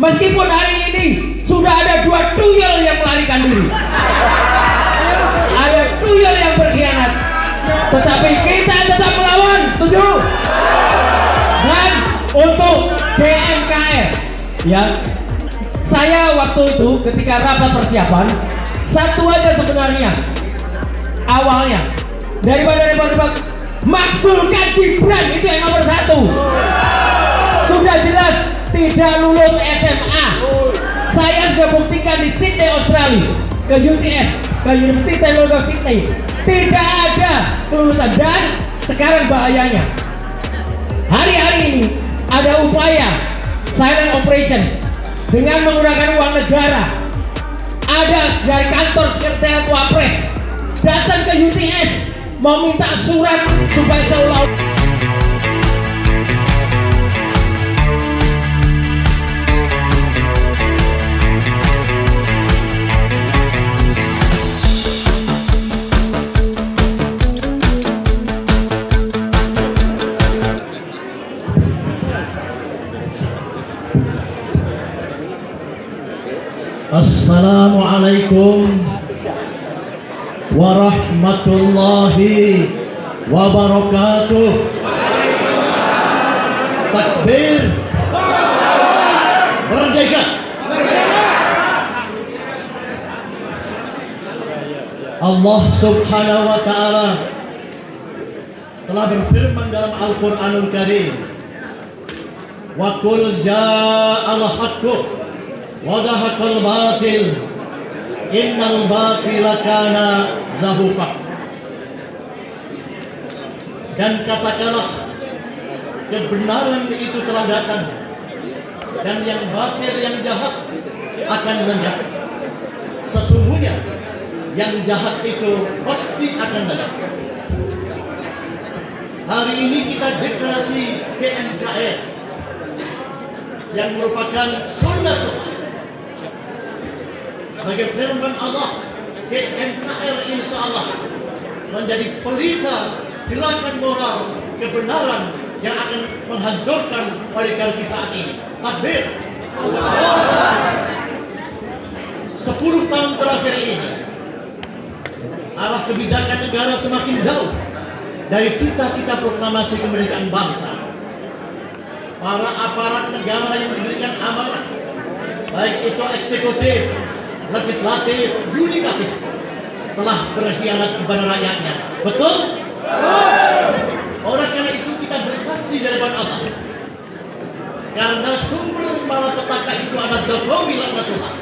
Meskipun hari ini sudah ada 2 tuyul yang melarikan diri, ada tuyul yang berkhianat, tetapi kita tetap melawan. Setuju? Dan untuk DMKR, ya, saya waktu itu ketika rapat persiapan, satu aja sebenarnya awalnya daripada debat maksulkan Gibran, itu yang nomor 1. Sudah jelas tidak lulus SMA. Saya sudah buktikan di Sydney, Australia, ke UTS, ke University Technology Sydney, tidak ada kelulusan. Dan sekarang bahayanya, hari-hari ini ada upaya silent operation dengan menggunakan uang negara. Ada dari kantor sekretariat Wapres datang ke UTS meminta surat supaya seolah. Assalamualaikum warahmatullahi wabarakatuh. Takbir. Merdeka. Allah subhanahu wa ta'ala telah berfirman dalam Al-Quranul Karim, wa qul ja'al haqqu wa zahaqal batil innal batila kana zahuqa. Dan katakanlah, kebenaran itu telah datang dan yang batil, yang jahat akan lenyap. Sesungguhnya yang jahat itu pasti akan lenyap. Hari ini kita deklarasi GMKR yang merupakan sunnah sebagai firman Allah. GMKR insya Allah menjadi pelita gerakan moral kebenaran yang akan menghancurkan oligarki saat ini. Takbir. 10 tahun terakhir ini arah kebijakan negara semakin jauh dari cita-cita proklamasi kemerdekaan bangsa. Para aparat negara yang diberikan amanah, baik itu eksekutif, legislatif, yudikatif, telah berkhianat kepada rakyatnya. Betul? Oleh karena itu kita bersaksi di hadapan Allah, karena sumber malapetaka itu adalah Jokowi laknatullah.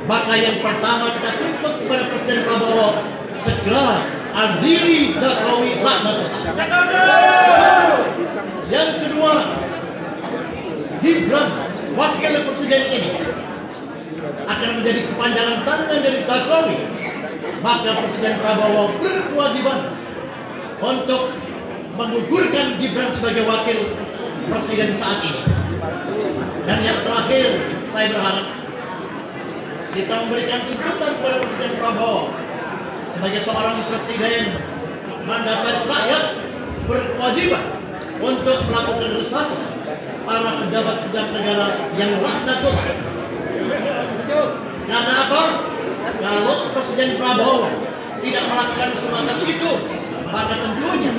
Maka yang pertama kita tuntut kepada Presiden Prabowo, segera adili Jokowi laknatullah. Yang kedua, Gibran wakil presiden ini akan menjadi kepanjangan tangan dari Jokowi. Maka Presiden Prabowo berkewajiban untuk menggugurkan Gibran sebagai wakil presiden saat ini. Dan yang terakhir, saya berharap kita memberikan tuntutan kepada Presiden Prabowo sebagai seorang presiden mandataris rakyat, berkewajiban untuk melakukan reshuffle para pejabat-pejabat negara yang laknatullah. Karena apa? Kalau Presiden Prabowo tidak melakukan semacam itu, maka tentunya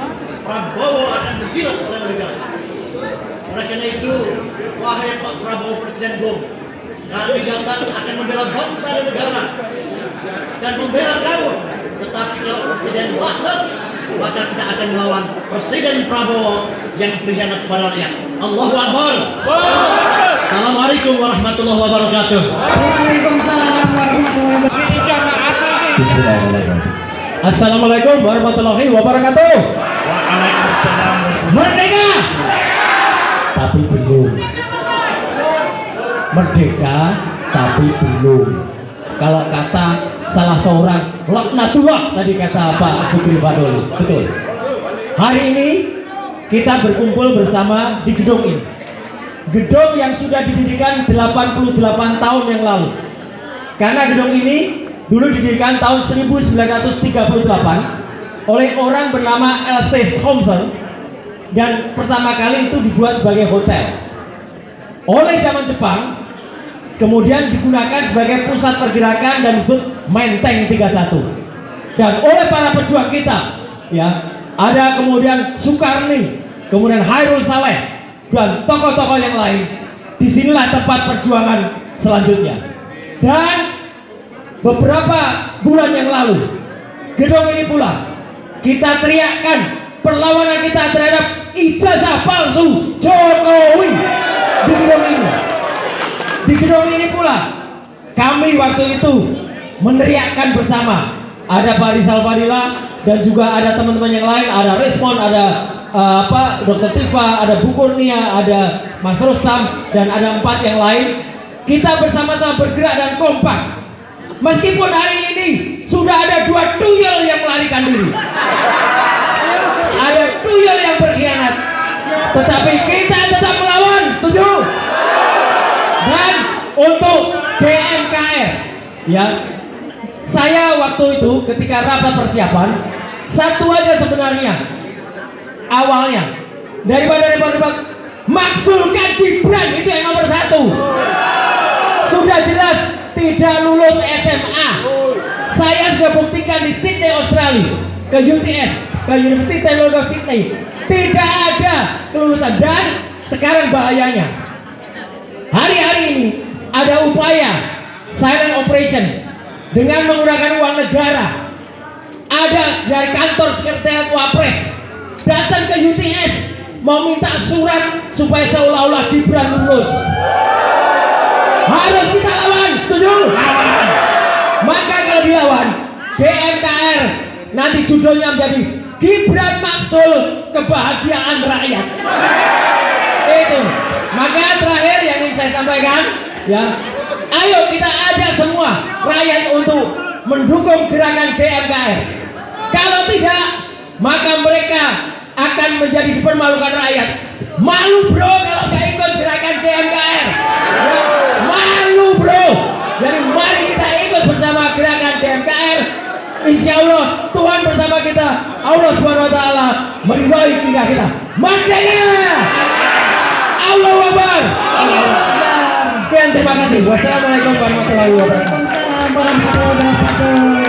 Prabowo akan digilas oleh negara. Oleh karena itu, wahai Pak Prabowo Presiden Bung, kami datang akan membela bangsa dan negara dan membela kamu. Tetapi kalau Presiden laknat, maka kita akan melawan Presiden Prabowo yang berkhianat kepada rakyat. Allahu Akbar. Assalamualaikum warahmatullahi wabarakatuh. Waalaikumsalam warahmatullahi wabarakatuh. Bismillahirrahmanirrahim. Assalamualaikum warahmatullahi wabarakatuh. Waalaikumsalam. Merdeka, tapi belum. Merdeka, tapi belum. Kalau kata salah seorang laknatullah tadi kata Pak Sugri Fadoli, betul. Hari ini kita berkumpul bersama di gedung ini, gedung yang sudah didirikan 88 tahun yang lalu. Karena gedung ini dulu didirikan tahun 1938 oleh orang bernama L.C. Thompson, dan pertama kali itu dibuat sebagai hotel. oleh zaman Jepang, kemudian digunakan sebagai pusat pergerakan dan disebut Menteng 31. Dan oleh para pejuang kita, ya, ada kemudian Soekarni, kemudian Hairul Saleh dan tokoh-tokoh yang lain. Disinilah tempat perjuangan selanjutnya. Dan beberapa bulan yang lalu, gedung ini pula kita teriakkan perlawanan kita terhadap ijazah palsu Jokowi di gedung ini. Di gedung ini pula kami waktu itu meneriakkan bersama. Ada Pak Rizal Fadila dan juga ada teman-teman yang lain, ada Resmon, ada Dr. Tifa, ada Bu Kurnia, ada Mas Rustam, dan ada 4 yang lain. Kita bersama-sama bergerak dan kompak. Meskipun hari ini sudah ada 2 tuyul yang melarikan diri, ada tuyul yang berkhianat, tetapi kita tetap melawan, setuju? Dan untuk GMKR, ya, saya waktu itu ketika rapat persiapan, satu aja sebenarnya awalnya daripada maksulkan Gibran, itu yang nomor 1. Sudah jelas tidak lulus SMA. Saya sudah buktikan di Sydney, Australia, ke UTS, ke University Technology of Sydney, tidak ada kelulusan. Dan sekarang bahayanya, hari-hari ini ada upaya silent operation dengan menggunakan uang negara. Ada dari kantor sekretariat Wapres datang ke UTS mau minta surat supaya seolah-olah Gibran lulus. Harus kita lawan, setuju? Maka kalau dilawan, GMKR nanti judulnya menjadi Gibran Maksul Kebahagiaan Rakyat. Itu. Maka terakhir yang ingin saya sampaikan, ya, ayo kita ajak semua rakyat untuk mendukung gerakan GMKR. Kalau tidak, maka mereka akan menjadi dipermalukan rakyat. Malu bro kalau nggak ikut gerakan GMKR. Ya, malu bro. Jadi mari kita ikut bersama gerakan GMKR. Insya Allah Tuhan bersama kita. Allah Subhanahu Wa Taala meridhai tingkah kita. Merdeka! Allahu Akbar. Sekian, terima kasih. Wassalamualaikum warahmatullahi wabarakatuh. Waalaikumsalam warahmatullahi wabarakatuh.